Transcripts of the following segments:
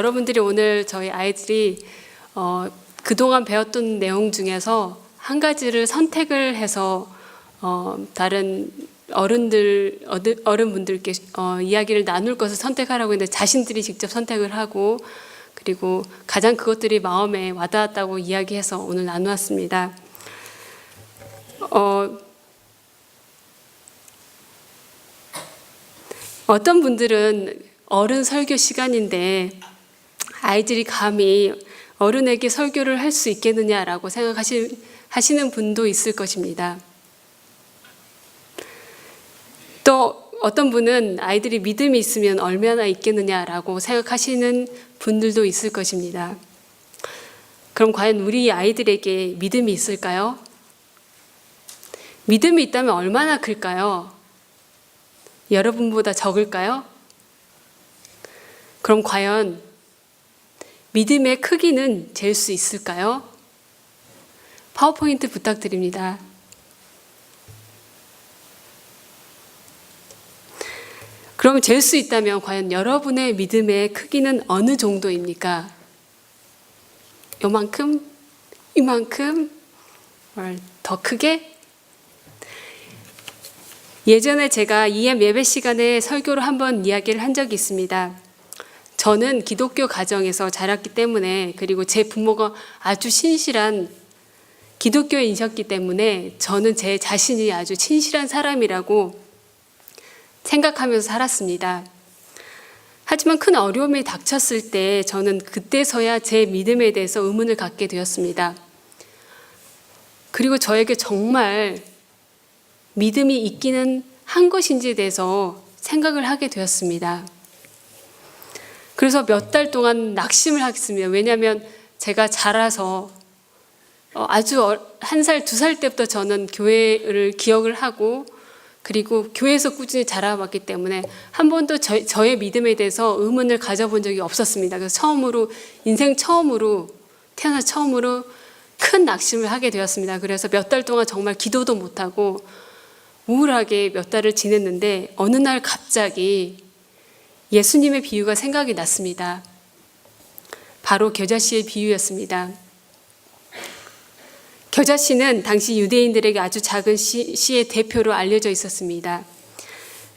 여러분들이 오늘 저희 아이들이 그동안 배웠던 내용 중에서 한 가지를 선택을 해서 다른 어른분들께 이야기를 나눌 것을 선택하라고 했는데 자신들이 직접 선택을 하고 그리고 가장 그것들이 마음에 와닿았다고 이야기해서 오늘 나누었습니다. 어떤 분들은 어른 설교 시간인데 아이들이 감히 어른에게 설교를 할 수 있겠느냐라고 생각하시는 분도 있을 것입니다. 또 어떤 분은 아이들이 믿음이 있으면 얼마나 있겠느냐라고 생각하시는 분들도 있을 것입니다. 그럼 과연 우리 아이들에게 믿음이 있을까요? 믿음이 있다면 얼마나 클까요? 여러분보다 적을까요? 그럼 과연 믿음의 크기는 잴 수 있을까요? 파워포인트 부탁드립니다. 그럼 잴 수 있다면 과연 여러분의 믿음의 크기는 어느 정도입니까? 요만큼? 이만큼? 더 크게? 예전에 제가 EM 예배 시간에 설교를 한번 이야기를 한 적이 있습니다. 저는 기독교 가정에서 자랐기 때문에 그리고 제 부모가 아주 신실한 기독교인이셨기 때문에 저는 제 자신이 아주 친실한 사람이라고 생각하면서 살았습니다. 하지만 큰 어려움이 닥쳤을 때 저는 그때서야 제 믿음에 대해서 의문을 갖게 되었습니다. 그리고 저에게 정말 믿음이 있기는 한 것인지에 대해서 생각을 하게 되었습니다. 그래서 몇 달 동안 낙심을 하겠습니다. 왜냐하면 제가 자라서 아주 1살, 2살 때부터 저는 교회를 기억을 하고 그리고 교회에서 꾸준히 자라왔기 때문에 한 번도 저의 믿음에 대해서 의문을 가져본 적이 없었습니다. 그래서 인생 처음으로 태어나 처음으로 큰 낙심을 하게 되었습니다. 그래서 몇 달 동안 정말 기도도 못하고 우울하게 몇 달을 지냈는데 어느 날 갑자기 예수님의 비유가 생각이 났습니다. 바로 겨자씨의 비유였습니다. 겨자씨는 당시 유대인들에게 아주 작은 씨의 대표로 알려져 있었습니다.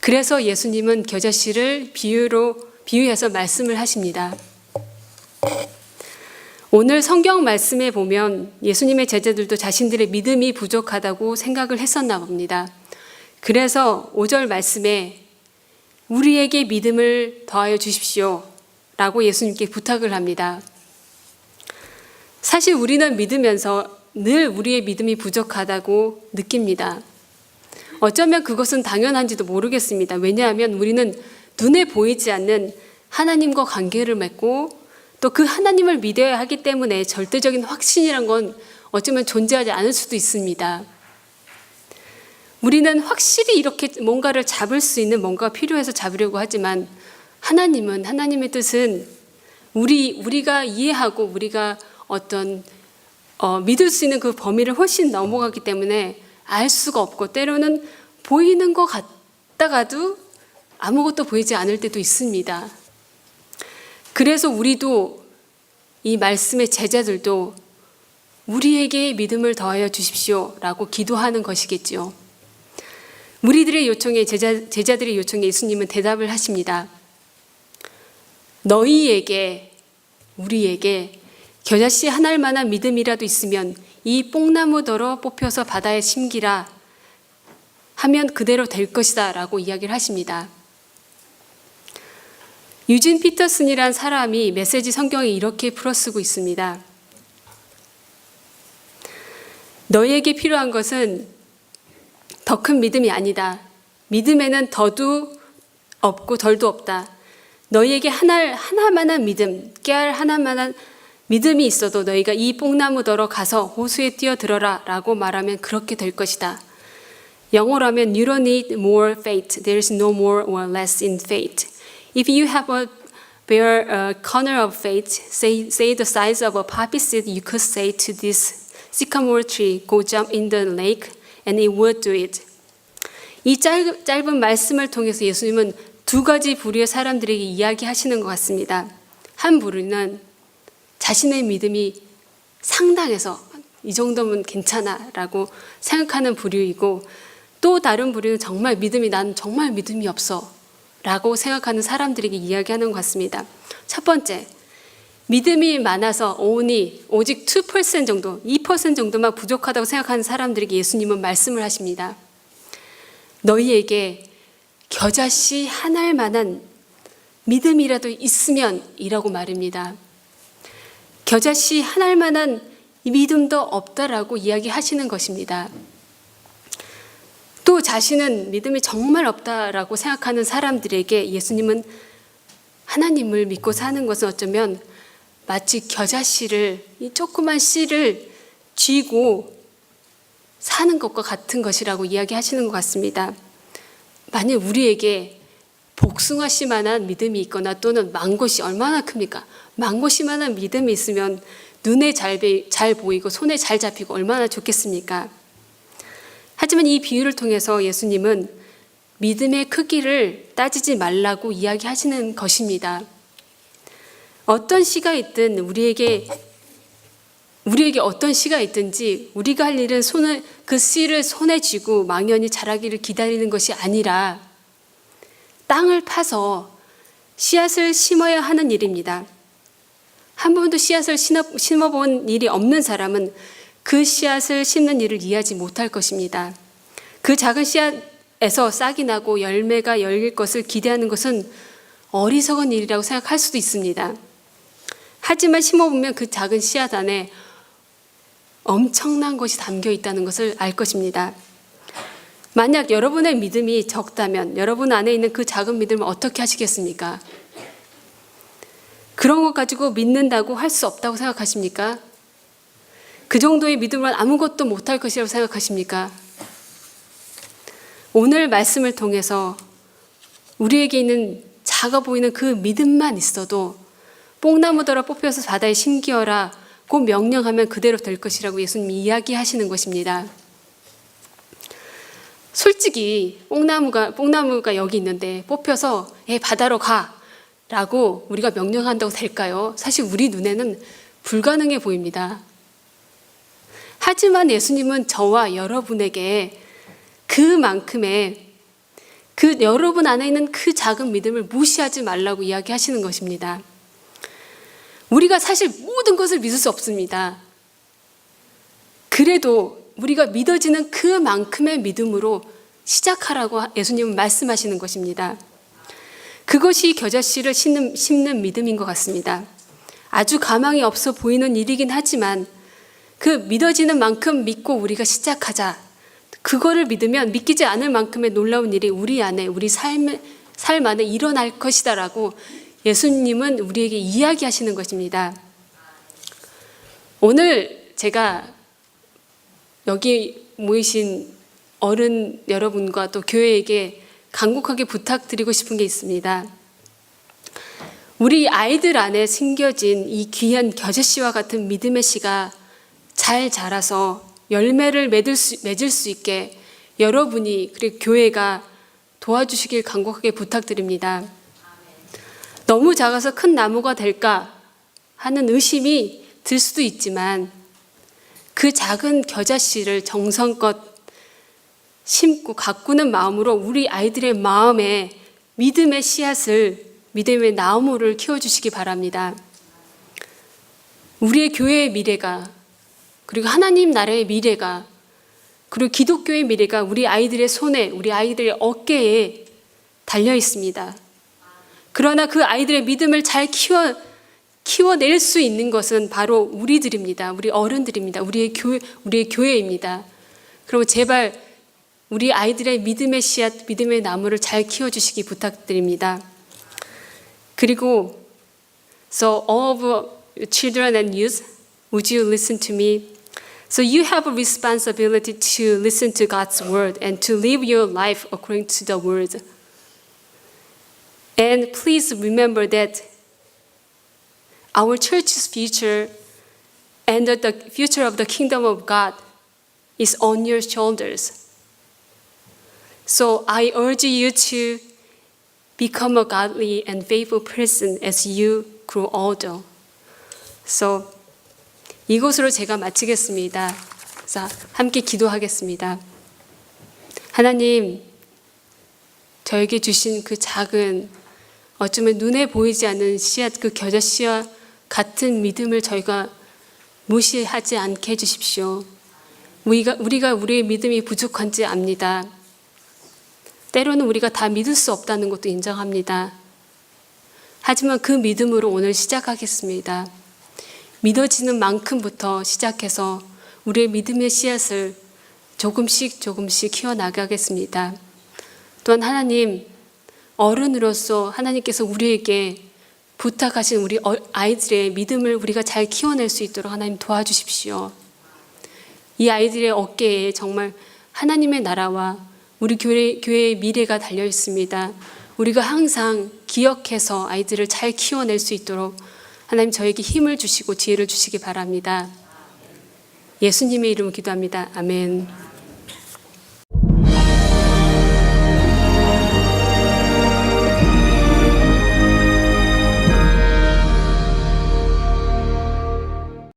그래서 예수님은 겨자씨를 비유해서 말씀을 하십니다. 오늘 성경 말씀에 보면 예수님의 제자들도 자신들의 믿음이 부족하다고 생각을 했었나 봅니다. 그래서 5절 말씀에 우리에게 믿음을 더하여 주십시오 라고 예수님께 부탁을 합니다. 사실 우리는 믿으면서 늘 우리의 믿음이 부족하다고 느낍니다. 어쩌면 그것은 당연한지도 모르겠습니다. 왜냐하면 우리는 눈에 보이지 않는 하나님과 관계를 맺고 또 그 하나님을 믿어야 하기 때문에 절대적인 확신이란 건 어쩌면 존재하지 않을 수도 있습니다. 우리는 확실히 이렇게 뭔가를 잡을 수 있는 뭔가가 필요해서 잡으려고 하지만 하나님의 뜻은 우리가 이해하고 우리가 어떤 믿을 수 있는 그 범위를 훨씬 넘어가기 때문에 알 수가 없고 때로는 보이는 것 같다가도 아무것도 보이지 않을 때도 있습니다. 그래서 우리도 이 말씀의 제자들도 우리에게 믿음을 더하여 주십시오 라고 기도하는 것이겠지요. 우리들의 요청에 제자들의 요청에 예수님은 대답을 하십니다. 너희에게 우리에게 겨자씨 한 알만한 믿음이라도 있으면 이 뽕나무더러 뽑혀서 바다에 심기라 하면 그대로 될 것이다 라고 이야기를 하십니다. 유진 피터슨이란 사람이 메시지 성경에 이렇게 풀어쓰고 있습니다. 너희에게 필요한 것은 더 큰 믿음이 아니다. 믿음에는 더도 없고 덜도 없다. 너희에게 하나만한 믿음, 깨알 하나만한 믿음이 있어도 너희가 이 뽕나무더러 가서 호수에 뛰어들어라 라고 말하면 그렇게 될 것이다. 영어로 하면 You don't need more faith. There is no more or less in faith. If you have a bare corner of faith, say the size of a poppy seed, you could say to this sycamore tree, go jump in the lake, and it would do it. 이 짧은 말씀을 통해서 예수님은 두 가지 부류의 사람들에게 이야기하시는 것 같습니다. 한 부류는 자신의 믿음이 상당해서 이 정도면 괜찮아라고 생각하는 부류이고, 또 다른 부류는 정말 난 정말 믿음이 없어 라고 생각하는 사람들에게 이야기하는 것 같습니다. 첫 번째, 믿음이 많아서 오직 2% 정도, 2% 정도만 부족하다고 생각하는 사람들에게 예수님은 말씀을 하십니다. 너희에게 겨자씨 한 알만한 믿음이라도 있으면 이라고 말입니다. 겨자씨 한 알만한 믿음도 없다라고 이야기하시는 것입니다. 또 자신은 믿음이 정말 없다라고 생각하는 사람들에게 예수님은 하나님을 믿고 사는 것은 어쩌면 마치 겨자씨를, 이 조그만 씨를 쥐고 사는 것과 같은 것이라고 이야기하시는 것 같습니다. 만약 우리에게 복숭아씨만한 믿음이 있거나 또는 망고씨 얼마나 큽니까? 망고씨만한 믿음이 있으면 눈에 잘 보이고 손에 잘 잡히고 얼마나 좋겠습니까? 하지만 이 비유를 통해서 예수님은 믿음의 크기를 따지지 말라고 이야기하시는 것입니다. 어떤 씨가 있든 우리에게 어떤 씨가 있든지 우리가 할 일은 그 씨를 손에 쥐고 막연히 자라기를 기다리는 것이 아니라 땅을 파서 씨앗을 심어야 하는 일입니다. 한 번도 씨앗을 심어본 일이 없는 사람은 그 씨앗을 심는 일을 이해하지 못할 것입니다. 그 작은 씨앗에서 싹이 나고 열매가 열릴 것을 기대하는 것은 어리석은 일이라고 생각할 수도 있습니다. 하지만 심어보면 그 작은 씨앗 안에 엄청난 것이 담겨 있다는 것을 알 것입니다. 만약 여러분의 믿음이 적다면 여러분 안에 있는 그 작은 믿음을 어떻게 하시겠습니까? 그런 것 가지고 믿는다고 할 수 없다고 생각하십니까? 그 정도의 믿음은 아무것도 못할 것이라고 생각하십니까? 오늘 말씀을 통해서 우리에게 있는 작아 보이는 그 믿음만 있어도 뽕나무더러 뽑혀서 바다에 심기어라 고 명령하면 그대로 될 것이라고 예수님이 이야기하시는 것입니다. 솔직히 뽕나무가 여기 있는데 뽑혀서 바다로 가 라고 우리가 명령한다고 될까요? 사실 우리 눈에는 불가능해 보입니다. 하지만 예수님은 저와 여러분에게 그만큼의 여러분 안에 있는 그 작은 믿음을 무시하지 말라고 이야기하시는 것입니다. 우리가 사실 모든 것을 믿을 수 없습니다. 그래도 우리가 믿어지는 그만큼의 믿음으로 시작하라고 예수님은 말씀하시는 것입니다. 그것이 겨자씨를 심는 믿음인 것 같습니다. 아주 가망이 없어 보이는 일이긴 하지만 그 믿어지는 만큼 믿고 우리가 시작하자. 그거를 믿으면 믿기지 않을 만큼의 놀라운 일이 우리 안에, 우리 삶 안에 일어날 것이다라고 예수님은 우리에게 이야기하시는 것입니다. 오늘 제가 여기 모이신 어른 여러분과 또 교회에게 간곡하게 부탁드리고 싶은 게 있습니다. 우리 아이들 안에 심겨진 이 귀한 겨자씨와 같은 믿음의 씨가 잘 자라서 열매를 맺을 수 있게 여러분이 그리고 교회가 도와주시길 간곡하게 부탁드립니다. 너무 작아서 큰 나무가 될까 하는 의심이 들 수도 있지만 그 작은 겨자씨를 정성껏 심고 가꾸는 마음으로 우리 아이들의 마음에 믿음의 씨앗을, 믿음의 나무를 키워주시기 바랍니다. 우리의 교회의 미래가, 그리고 하나님 나라의 미래가, 그리고 기독교의 미래가 우리 아이들의 손에, 우리 아이들의 어깨에 달려 있습니다. 그러나 그 아이들의 믿음을 잘 키워낼 수 있는 것은 바로 우리들입니다. 우리 어른들입니다. 우리의 교회입니다. 그리고 제발 우리 아이들의 믿음의 씨앗, 믿음의 나무를 잘 키워주시기 부탁드립니다. 그리고 So all of children and youth, would you listen to me? So you have a responsibility to listen to God's word and to live your life according to the word. And please remember that our church's future and the future of the kingdom of God is on your shoulders. So I urge you to become a godly and faithful person as you grow older. So 이것으로 제가 마치겠습니다. 자, 함께 기도하겠습니다. 하나님, 저에게 주신 그 작은, 어쩌면 눈에 보이지 않는 씨앗, 그 겨자씨와 같은 믿음을 저희가 무시하지 않게 해주십시오. 우리가 우리의 믿음이 부족한지 압니다. 때로는 우리가 다 믿을 수 없다는 것도 인정합니다. 하지만 그 믿음으로 오늘 시작하겠습니다. 믿어지는 만큼부터 시작해서 우리의 믿음의 씨앗을 조금씩 키워나가겠습니다. 또한 하나님, 어른으로서 하나님께서 우리에게 부탁하신 우리 아이들의 믿음을 우리가 잘 키워낼 수 있도록 하나님 도와주십시오. 이 아이들의 어깨에 정말 하나님의 나라와 우리 교회의 미래가 달려 있습니다. 우리가 항상 기억해서 아이들을 잘 키워낼 수 있도록 하나님 저에게 힘을 주시고 지혜를 주시기 바랍니다. 예수님의 이름으로 기도합니다. 아멘.